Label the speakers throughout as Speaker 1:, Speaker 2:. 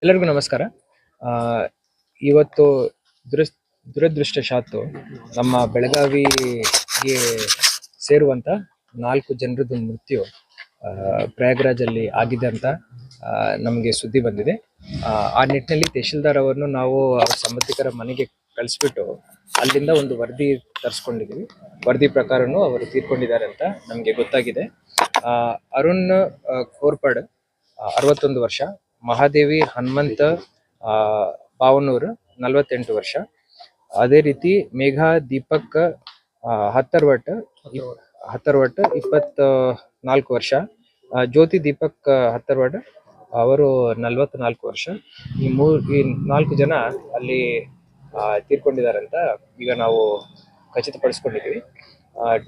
Speaker 1: ಎಲ್ಲರಿಗೂ ನಮಸ್ಕಾರ. ಆ, ಇವತ್ತು ದುರಸ್ ದುರದೃಷ್ಟಶಾತ್ತು ನಮ್ಮ ಬೆಳಗಾವಿಗೆ ಸೇರುವಂತ 4 ಜನರದ್ದು ಮೃತ್ಯು ಪ್ರಯಾಗ್ರಾಜಲ್ಲಿ ಆಗಿದೆ ಅಂತ ನಮಗೆ ಸುದ್ದಿ ಬಂದಿದೆ. ಆ ನಿಟ್ಟಿನಲ್ಲಿ ತಹಶೀಲ್ದಾರ್ ಅವರನ್ನು ನಾವು ಅವ್ರ ಸಂಬಂಧಿಕರ ಮನೆಗೆ ಕಳಿಸ್ಬಿಟ್ಟು ಅಲ್ಲಿಂದ ಒಂದು ವರದಿ ತರಿಸ್ಕೊಂಡಿದ್ದೀವಿ. ವರದಿ ಪ್ರಕಾರನೂ ಅವರು ತೀರ್ಕೊಂಡಿದ್ದಾರೆ ಅಂತ ನಮಗೆ ಗೊತ್ತಾಗಿದೆ. ಅರುಣ್ ಕೋರ್ಪಡ್ 61 ವರ್ಷ, ಮಹಾದೇವಿ ಹನುಮಂತ ಬಾವನೂರು 48 ವರ್ಷ, ಅದೇ ರೀತಿ ಮೇಘಾ ದೀಪಕ್ ಹತ್ತರ್ವಟ್ 24 ವರ್ಷ, ಜ್ಯೋತಿ ದೀಪಕ್ ಹತ್ತರ್ವಟ್ ಅವರು 44 ವರ್ಷ. ಈ 4 ಜನ ಅಲ್ಲಿ ತೀರ್ಕೊಂಡಿದ್ದಾರೆ ಅಂತ ಈಗ ನಾವು ಖಚಿತಪಡಿಸ್ಕೊಂಡಿದ್ದೀವಿ.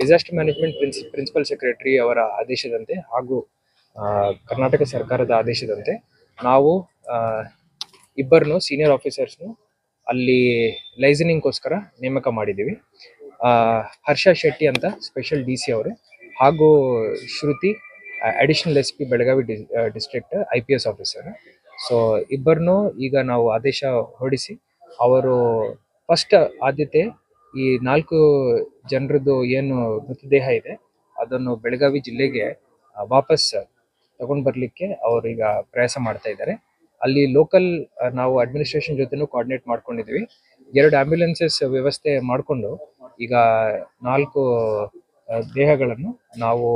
Speaker 1: ಡಿಸಾಸ್ಟರ್ ಮ್ಯಾನೇಜ್ಮೆಂಟ್ ಪ್ರಿನ್ಸಿಪಲ್ ಸೆಕ್ರೆಟರಿ ಅವರ ಆದೇಶದಂತೆ ಹಾಗೂ ಕರ್ನಾಟಕ ಸರ್ಕಾರದ ಆದೇಶದಂತೆ ನಾವು ಇಬ್ಬರನ್ನು ಸೀನಿಯರ್ ಆಫೀಸರ್ಸ್ನು ಅಲ್ಲಿ ಲೈಸನಿಂಗ್ಗೋಸ್ಕರ ನೇಮಕ ಮಾಡಿದ್ದೀವಿ. ಹರ್ಷ ಶೆಟ್ಟಿ ಅಂತ ಸ್ಪೆಷಲ್ DC ಅವರು ಹಾಗೂ Shruti additional SP Belagavi district IPS officer. So ಇಬ್ಬರನ್ನು ಈಗ ನಾವು ಆದೇಶ ಹೊರಡಿಸಿ ಅವರು ಫಸ್ಟ್ ಆದ್ಯತೆ ಈ 4 ಜನರದ್ದು ಏನು ಮೃತದೇಹ ಇದೆ ಅದನ್ನು ಬೆಳಗಾವಿ ಜಿಲ್ಲೆಗೆ ವಾಪಸ್ ತಗೊಂಡು ಬರ್ಲಿಕ್ಕೆ ಅವರು ಈಗ ಪ್ರಯಾಸ ಮಾಡ್ತಾ ಇದ್ದಾರೆ. ಅಲ್ಲಿ ಲೋಕಲ್ ನಾವು ಅಡ್ಮಿನಿಸ್ಟ್ರೇಷನ್ ಜೊತೆನೂ ಕೋಆರ್ಡಿನೇಟ್ ಮಾಡ್ಕೊಂಡಿದ್ದೀವಿ. 2 ಆಂಬ್ಯುಲೆನ್ಸಸ್ ವ್ಯವಸ್ಥೆ ಮಾಡಿಕೊಂಡು ಈಗ 4 ದೇಹಗಳನ್ನು ನಾವು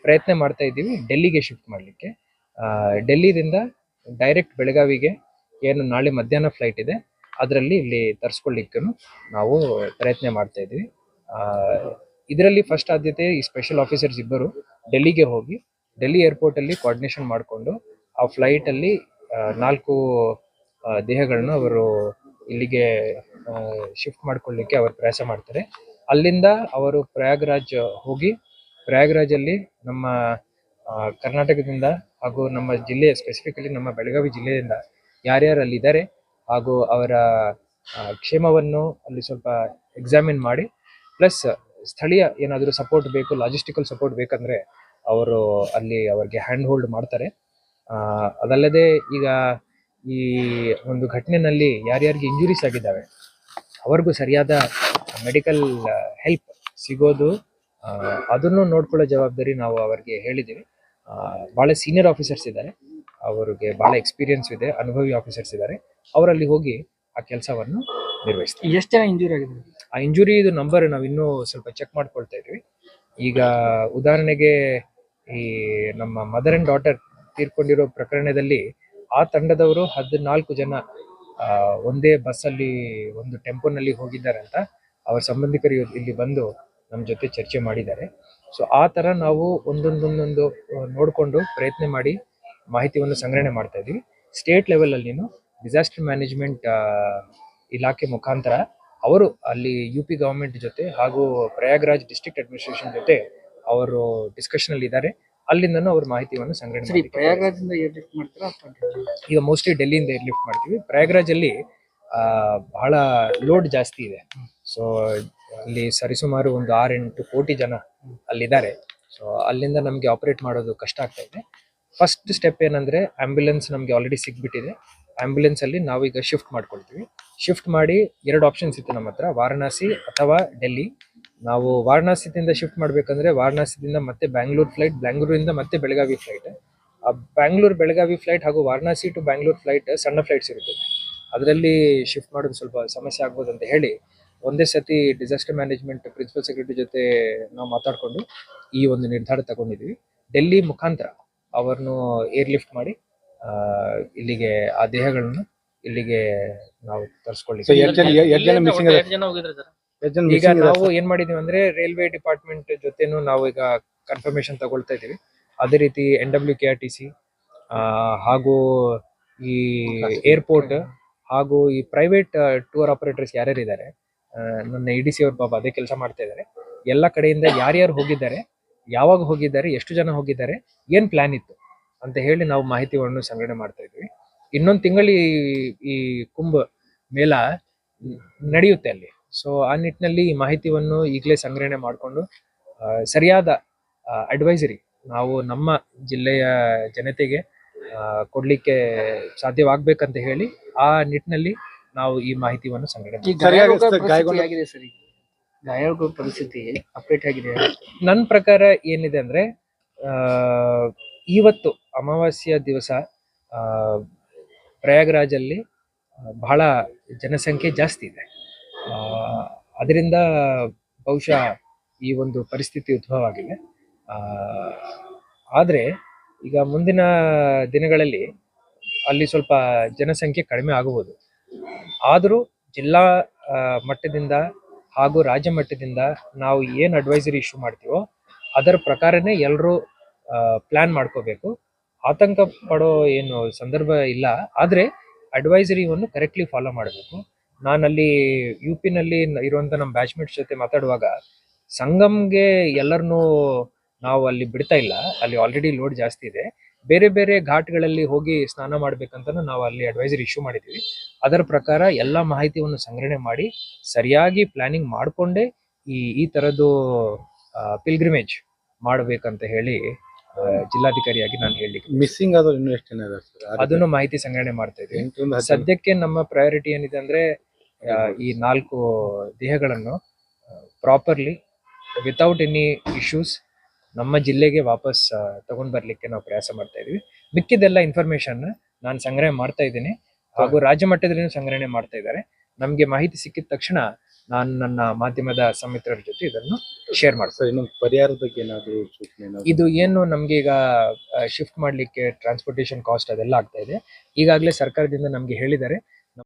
Speaker 1: ಪ್ರಯತ್ನ ಮಾಡ್ತಾ ಇದ್ದೀವಿ ಡೆಲ್ಲಿಗೆ ಶಿಫ್ಟ್ ಮಾಡಲಿಕ್ಕೆ. ಡೆಲ್ಲಿದಿಂದ ಡೈರೆಕ್ಟ್ ಬೆಳಗಾವಿಗೆ ಏನು ನಾಳೆ ಮಧ್ಯಾಹ್ನ ಫ್ಲೈಟ್ ಇದೆ ಅದರಲ್ಲಿ ಇಲ್ಲಿ ತರಿಸ್ಕೊಳ್ಳಿಕ್ಕೂ ನಾವು ಪ್ರಯತ್ನ ಮಾಡ್ತಾ ಇದ್ದೀವಿ. ಇದರಲ್ಲಿ ಫಸ್ಟ್ ಆದ್ಯತೆ ಈ ಸ್ಪೆಷಲ್ ಆಫೀಸರ್ಸ್ ಇಬ್ಬರು ಡೆಲ್ಲಿಗೆ ಹೋಗಿ ಡೆಲ್ಲಿ ಏರ್ಪೋರ್ಟ್ ಅಲ್ಲಿ ಕೋಆರ್ಡಿನೇಷನ್ ಮಾಡಿಕೊಂಡು ಆ ಫ್ಲೈಟ್ ಅಲ್ಲಿ 4 ದೇಹಗಳನ್ನು ಅವರು ಇಲ್ಲಿಗೆ ಶಿಫ್ಟ್ ಮಾಡ್ಕೊಳ್ಳಿಕ್ಕೆ ಅವರು ಪ್ರಯಾಸ ಮಾಡ್ತಾರೆ. ಅಲ್ಲಿಂದ ಅವರು ಪ್ರಯಾಗ್ರಾಜ್ ಹೋಗಿ ಪ್ರಯಾಗ್ರಾಜಲ್ಲಿ ನಮ್ಮ ಕರ್ನಾಟಕದಿಂದ ಹಾಗೂ ನಮ್ಮ ಜಿಲ್ಲೆ ಸ್ಪೆಸಿಫಿಕಲಿ ನಮ್ಮ ಬೆಳಗಾವಿ ಜಿಲ್ಲೆಯಿಂದ ಯಾರ್ಯಾರು ಅಲ್ಲಿದ್ದಾರೆ ಹಾಗೂ ಅವರ ಕ್ಷೇಮವನ್ನು ಅಲ್ಲಿ ಸ್ವಲ್ಪ ಎಕ್ಸಾಮಿನ್ ಮಾಡಿ ಪ್ಲಸ್ ಸ್ಥಳೀಯ ಏನಾದರೂ ಸಪೋರ್ಟ್ ಬೇಕು, ಲಾಜಿಸ್ಟಿಕಲ್ ಸಪೋರ್ಟ್ ಬೇಕಂದ್ರೆ ಅವರು ಅಲ್ಲಿ ಅವ್ರಿಗೆ ಹ್ಯಾಂಡ್ ಹೋಲ್ಡ್ ಮಾಡ್ತಾರೆ. ಅದಲ್ಲದೆ ಈಗ ಈ ಒಂದು ಘಟನೆಯಲ್ಲಿ ಯಾರ್ಯಾರಿಗೆ ಇಂಜುರೀಸ್ ಆಗಿದ್ದಾವೆ ಅವ್ರಿಗೂ ಸರಿಯಾದ ಮೆಡಿಕಲ್ ಹೆಲ್ಪ್ ಸಿಗೋದು ಅದನ್ನು ನೋಡ್ಕೊಳ್ಳೋ ಜವಾಬ್ದಾರಿ ನಾವು ಅವರಿಗೆ ಹೇಳಿದ್ದೀವಿ. ಭಾಳ ಸೀನಿಯರ್ ಆಫೀಸರ್ಸ್ ಇದ್ದಾರೆ, ಅವರಿಗೆ ಭಾಳ ಎಕ್ಸ್ಪೀರಿಯನ್ಸ್ ಇದೆ, ಅನುಭವಿ ಆಫೀಸರ್ಸ್ ಇದ್ದಾರೆ. ಅವರಲ್ಲಿ ಹೋಗಿ ಆ ಕೆಲಸವನ್ನು ನಿರ್ವಹಿಸ್ತಾರೆ.
Speaker 2: ಎಷ್ಟು ಜನ ಇಂಜುರಿ ಆಗಿದೆ?
Speaker 1: ಆ ಇಂಜುರಿ ಇದು ನಂಬರ್ ನಾವು ಇನ್ನೂ ಸ್ವಲ್ಪ ಚೆಕ್ ಮಾಡ್ಕೊಳ್ತಾ ಇದ್ವಿ. ಈಗ ಉದಾಹರಣೆಗೆ ಈ ನಮ್ಮ ಮದರ್ ಅಂಡ್ ಡಾಟರ್ ತೀರ್ಕೊಂಡಿರೋ ಪ್ರಕರಣದಲ್ಲಿ ಆ ತಂಡದವರು 14 ಜನ ಒಂದೇ ಬಸ್ಸಲ್ಲಿ ಒಂದು ಟೆಂಪೋನಲ್ಲಿ ಹೋಗಿದ್ದಾರೆ ಅಂತ ಅವರ ಸಂಬಂಧಿಕರು ಇಲ್ಲಿ ಬಂದು ನಮ್ಮ ಜೊತೆ ಚರ್ಚೆ ಮಾಡಿದ್ದಾರೆ. ಸೊ ಆ ಥರ ನಾವು ಒಂದೊಂದೊಂದೊಂದು ನೋಡಿಕೊಂಡು ಪ್ರಯತ್ನ ಮಾಡಿ ಮಾಹಿತಿಯನ್ನು ಸಂಗ್ರಹಣೆ ಮಾಡ್ತಾ ಇದ್ದೀವಿ. ಸ್ಟೇಟ್ ಲೆವೆಲಲ್ಲಿ ಡಿಸಾಸ್ಟರ್ ಮ್ಯಾನೇಜ್ಮೆಂಟ್ ಇಲಾಖೆ ಮುಖಾಂತರ ಅವರು ಅಲ್ಲಿ UP ಗವರ್ಮೆಂಟ್ ಜೊತೆ ಹಾಗೂ ಪ್ರಯಾಗ್ರಾಜ್ ಡಿಸ್ಟ್ರಿಕ್ಟ್ ಅಡ್ಮಿನಿಸ್ಟ್ರೇಷನ್ ಜೊತೆ ಅವರು ಡಿಸ್ಕಷನ್ ಅಲ್ಲಿ ಇದ್ದಾರೆ. ಅಲ್ಲಿಂದನೂ ಅವ್ರ ಮಾಹಿತಿಯನ್ನು ಸಂಗ್ರಹಣೆ ಮಾಡಿ
Speaker 2: ಪ್ರಯಾಗ್ರಾಜಿಂದ ಏರ್ ಲಿಫ್ಟ್ ಮಾಡ್ತೀರಾ?
Speaker 1: ಈಗ ಮೋಸ್ಟ್ಲಿ ಡೆಲ್ಲಿಯಿಂದ ಏರ್ ಲಿಫ್ಟ್ ಮಾಡ್ತೀವಿ. ಪ್ರಯಾಗ್ರಾಜ್ ಅಲ್ಲಿ ಬಹಳ ಲೋಡ್ ಜಾಸ್ತಿ ಇದೆ. ಸೊ ಅಲ್ಲಿ ಸರಿಸುಮಾರು ಒಂದು 6-8 ಕೋಟಿ ಜನ ಅಲ್ಲಿದ್ದಾರೆ. ಸೊ ಅಲ್ಲಿಂದ ನಮಗೆ ಆಪರೇಟ್ ಮಾಡೋದು ಕಷ್ಟ ಆಗ್ತಾ ಇದೆ. ಫಸ್ಟ್ ಸ್ಟೆಪ್ ಏನಂದ್ರೆ ಆಂಬ್ಯುಲೆನ್ಸ್ ನಮಗೆ ಆಲ್ರೆಡಿ ಸಿಗ್ಬಿಟ್ಟಿದೆ. ಆಂಬ್ಯುಲೆನ್ಸ್ ಅಲ್ಲಿ ನಾವೀಗ ಶಿಫ್ಟ್ ಮಾಡ್ಕೊಳ್ತೀವಿ. ಶಿಫ್ಟ್ ಮಾಡಿ 2 ಆಪ್ಷನ್ಸ್ ಇತ್ತು ನಮ್ಮ ಹತ್ರ, ವಾರಣಾಸಿ ಅಥವಾ ಡೆಲ್ಲಿ. ನಾವು ವಾರಣಾಸಿದಿಂದ ಶಿಫ್ಟ್ ಮಾಡ್ಬೇಕಂದ್ರೆ ವಾರಣಾಸಿದಿಂದ ಮತ್ತೆ ಬ್ಯಾಂಗ್ಳೂರ್ ಫ್ಲೈಟ್, ಬ್ಯಾಂಗ್ಳೂರಿಂದ ಮತ್ತೆ ಬೆಳಗಾವಿ ಫ್ಲೈಟ್. ಆ ಬ್ಯಾಂಗ್ಳೂರ್ ಬೆಳಗಾವಿ ಫ್ಲೈಟ್ ಹಾಗೂ ವಾರಣಾಸಿ ಟು ಬ್ಯಾಂಗ್ಳೂರ್ ಫ್ಲೈಟ್ ಸಣ್ಣ ಫ್ಲೈಟ್ಸ್ ಇರುತ್ತೆ, ಅದರಲ್ಲಿ ಶಿಫ್ಟ್ ಮಾಡೋದು ಸ್ವಲ್ಪ ಸಮಸ್ಯೆ ಆಗ್ಬೋದು ಅಂತ ಹೇಳಿ ಒಂದೇ ಸತಿ ಡಿಸಾಸ್ಟರ್ ಮ್ಯಾನೇಜ್ಮೆಂಟ್ ಪ್ರಿನ್ಸಿಪಲ್ ಸೆಕ್ರೆಟರಿ ಜೊತೆ ನಾವು ಮಾತಾಡಿಕೊಂಡು ಈ ಒಂದು ನಿರ್ಧಾರ ತಗೊಂಡಿದ್ವಿ. ಡೆಲ್ಲಿ ಮುಖಾಂತರ ಅವರನ್ನು ಏರ್ ಲಿಫ್ಟ್ ಮಾಡಿ ಇಲ್ಲಿಗೆ ಆ ದೇಹಗಳನ್ನು ಇಲ್ಲಿಗೆ ನಾವು ತರಿಸ್ಕೊಳ್ಳಿ. ಈಗ ನಾವು ಏನ್ ಮಾಡಿದೀವಿ ಅಂದ್ರೆ ರೈಲ್ವೆ ಡಿಪಾರ್ಟ್ಮೆಂಟ್ ಜೊತೆನೂ ನಾವು ಈಗ ಕನ್ಫರ್ಮೇಶನ್ ತಗೊಳ್ತಾ ಇದೀವಿ. ಅದೇ ರೀತಿ NWKRTC ಹಾಗೂ ಈ ಏರ್ಪೋರ್ಟ್ ಹಾಗೂ ಈ ಪ್ರೈವೇಟ್ ಟೂರ್ ಆಪರೇಟರ್ಸ್ ಯಾರ್ಯಾರು ಇದ್ದಾರೆ, ನನ್ನ EDC ಅವ್ರ ಪಾಪ ಅದೇ ಕೆಲಸ ಮಾಡ್ತಾ ಇದ್ದಾರೆ. ಎಲ್ಲ ಕಡೆಯಿಂದ ಯಾರ್ಯಾರು ಹೋಗಿದ್ದಾರೆ, ಯಾವಾಗ ಹೋಗಿದ್ದಾರೆ, ಎಷ್ಟು ಜನ ಹೋಗಿದ್ದಾರೆ, ಏನ್ ಪ್ಲಾನ್ ಇತ್ತು ಅಂತ ಹೇಳಿ ನಾವು ಮಾಹಿತಿಯನ್ನು ಸಂಗ್ರಹಣೆ ಮಾಡ್ತಾ ಇದ್ವಿ. ಇನ್ನೊಂದು ತಿಂಗಳು ಈ ಕುಂಭ ಮೇಳ ನಡೆಯುತ್ತೆ ಅಲ್ಲಿ. ಸೊ ಆ ನಿಟ್ಟಿನಲ್ಲಿ ಈ ಮಾಹಿತಿಯನ್ನು ಈಗಲೇ ಸಂಗ್ರಹಣೆ ಮಾಡಿಕೊಂಡು ಸರಿಯಾದ ಅಡ್ವೈಸರಿ ನಾವು ನಮ್ಮ ಜಿಲ್ಲೆಯ ಜನತೆಗೆ ಕೊಡ್ಲಿಕ್ಕೆ ಸಾಧ್ಯವಾಗ್ಬೇಕಂತ ಹೇಳಿ ಆ ನಿಟ್ಟಿನಲ್ಲಿ ನಾವು ಈ ಮಾಹಿತಿಯನ್ನು ಸಂಗ್ರಹಣೆ
Speaker 2: ಈ ಗಾಯಾಳುಗಳ ಪರಿಸ್ಥಿತಿ ಆಗಿದೆ ಸರ್. ಈಗ ಗಾಯಾಳುಗಳ ಪರಿಸ್ಥಿತಿ ಅಪ್ಡೇಟ್ ಆಗಿದೆ.
Speaker 1: ನನ್ನ ಪ್ರಕಾರ ಏನಿದೆ ಅಂದ್ರೆ ಇವತ್ತು ಅಮಾವಾಸ್ಯ ದಿವಸ ಪ್ರಯಾಗ್ರಾಜಲ್ಲಿ ಬಹಳ ಜನಸಂಖ್ಯೆ ಜಾಸ್ತಿ ಇದೆ. ಅದರಿಂದ ಬಹುಶಃ ಈ ಒಂದು ಪರಿಸ್ಥಿತಿ ಉದ್ಭವ ಆಗಿದೆ. ಆದರೆ ಈಗ ಮುಂದಿನ ದಿನಗಳಲ್ಲಿ ಅಲ್ಲಿ ಸ್ವಲ್ಪ ಜನಸಂಖ್ಯೆ ಕಡಿಮೆ ಆಗಬಹುದು. ಆದರೂ ಜಿಲ್ಲಾ ಮಟ್ಟದಿಂದ ಹಾಗೂ ರಾಜ್ಯ ಮಟ್ಟದಿಂದ ನಾವು ಏನು ಅಡ್ವೈಸರಿ ಇಶ್ಯೂ ಮಾಡ್ತೀವೋ ಅದರ ಪ್ರಕಾರನೇ ಎಲ್ಲರೂ ಪ್ಲಾನ್ ಮಾಡ್ಕೋಬೇಕು. ಆತಂಕ ಪಡೋ ಏನು ಸಂದರ್ಭ ಇಲ್ಲ. ಆದರೆ ಅಡ್ವೈಸರಿಯನ್ನು ಕರೆಕ್ಟ್ಲಿ ಫಾಲೋ ಮಾಡಬೇಕು. ನಾನಲ್ಲಿ UP-ನಲ್ಲಿ ಇರುವಂಥ ನಮ್ಮ ಬ್ಯಾಚ್ಮೇಟ್ಸ್ ಜೊತೆ ಮಾತಾಡುವಾಗ ಸಂಗಮ್ಗೆ ಎಲ್ಲರನ್ನೂ ನಾವು ಅಲ್ಲಿ ಬಿಡ್ತಾ ಇಲ್ಲ. ಅಲ್ಲಿ ಆಲ್ರೆಡಿ ಲೋಡ್ ಜಾಸ್ತಿ ಇದೆ. ಬೇರೆ ಬೇರೆ ಘಾಟ್ಗಳಲ್ಲಿ ಹೋಗಿ ಸ್ನಾನ ಮಾಡ್ಬೇಕಂತ ನಾವು ಅಲ್ಲಿ ಅಡ್ವೈಸರಿ ಇಶ್ಯೂ ಮಾಡಿದ್ದೀವಿ. ಅದರ ಪ್ರಕಾರ ಎಲ್ಲ ಮಾಹಿತಿಯನ್ನು ಸಂಗ್ರಹಣೆ ಮಾಡಿ ಸರಿಯಾಗಿ ಪ್ಲಾನಿಂಗ್ ಮಾಡಿಕೊಂಡೇ ಈ ಥರದ್ದು ಪಿಲ್ಗ್ರಿಮೇಜ್ ಮಾಡಬೇಕಂತ ಹೇಳಿ ಜಿಲ್ಲಾಧಿಕಾರಿಯಾಗಿ ನಾನು ಹೇಳಲಿಕ್ಕೆ.
Speaker 3: ಮಿಸ್ಸಿಂಗ್ ಆದವ್ರು ಇನ್ನೂ ಎಷ್ಟು ಜನ ಇದ್ದಾರೆ ಸರ್?
Speaker 1: ಅದನ್ನು ಮಾಹಿತಿ ಸಂಗ್ರಹಣೆ ಮಾಡ್ತಾ ಇದ್ದೀವಿ. ಸದ್ಯಕ್ಕೆ ನಮ್ಮ ಪ್ರಯಾರಿಟಿ ಏನಿದೆ ಅಂದ್ರೆ ಈ 4 ದೇಹಗಳನ್ನು ಪ್ರಾಪರ್ಲಿ ವಿತೌಟ್ ಎನಿ ಇಶ್ಯೂಸ್ ನಮ್ಮ ಜಿಲ್ಲೆಗೆ ವಾಪಸ್ ತಗೊಂಡ್ ಬರ್ಲಿಕ್ಕೆ ನಾವು ಪ್ರಯಾಸ ಮಾಡ್ತಾ ಇದೀವಿ. ಮಿಕ್ಕಿದೆಲ್ಲ ಇನ್ಫಾರ್ಮೇಶನ್ ನಾನು ಸಂಗ್ರಹಣೆ ಮಾಡ್ತಾ ಇದ್ದೀನಿ ಹಾಗೂ ರಾಜ್ಯ ಮಟ್ಟದಲ್ಲಿ ಸಂಗ್ರಹಣೆ ಮಾಡ್ತಾ ಇದ್ದಾರೆ. ನಮ್ಗೆ ಮಾಹಿತಿ ಸಿಕ್ಕಿದ ತಕ್ಷಣ ನಾನು ನನ್ನ ಮಾಧ್ಯಮದ ಸಮಿತ್ರರ ಜೊತೆ ಇದನ್ನು ಶೇರ್ ಮಾಡ್ತೀನಿ.
Speaker 3: ಇನ್ನೊಂದು ಪರಿಹಾರದ ಬಗ್ಗೆ ಏನಾದ್ರು ಸೂಚನೆ?
Speaker 1: ಇದು ಏನು ನಮ್ಗೆ ಈಗ ಶಿಫ್ಟ್ ಮಾಡ್ಲಿಕ್ಕೆ ಟ್ರಾನ್ಸ್ಪೋರ್ಟೇಷನ್ ಕಾಸ್ಟ್ ಅದೆಲ್ಲ ಆಗ್ತಾ ಇದೆ. ಈಗಾಗಲೇ ಸರ್ಕಾರದಿಂದ ನಮ್ಗೆ ಹೇಳಿದ್ದಾರೆ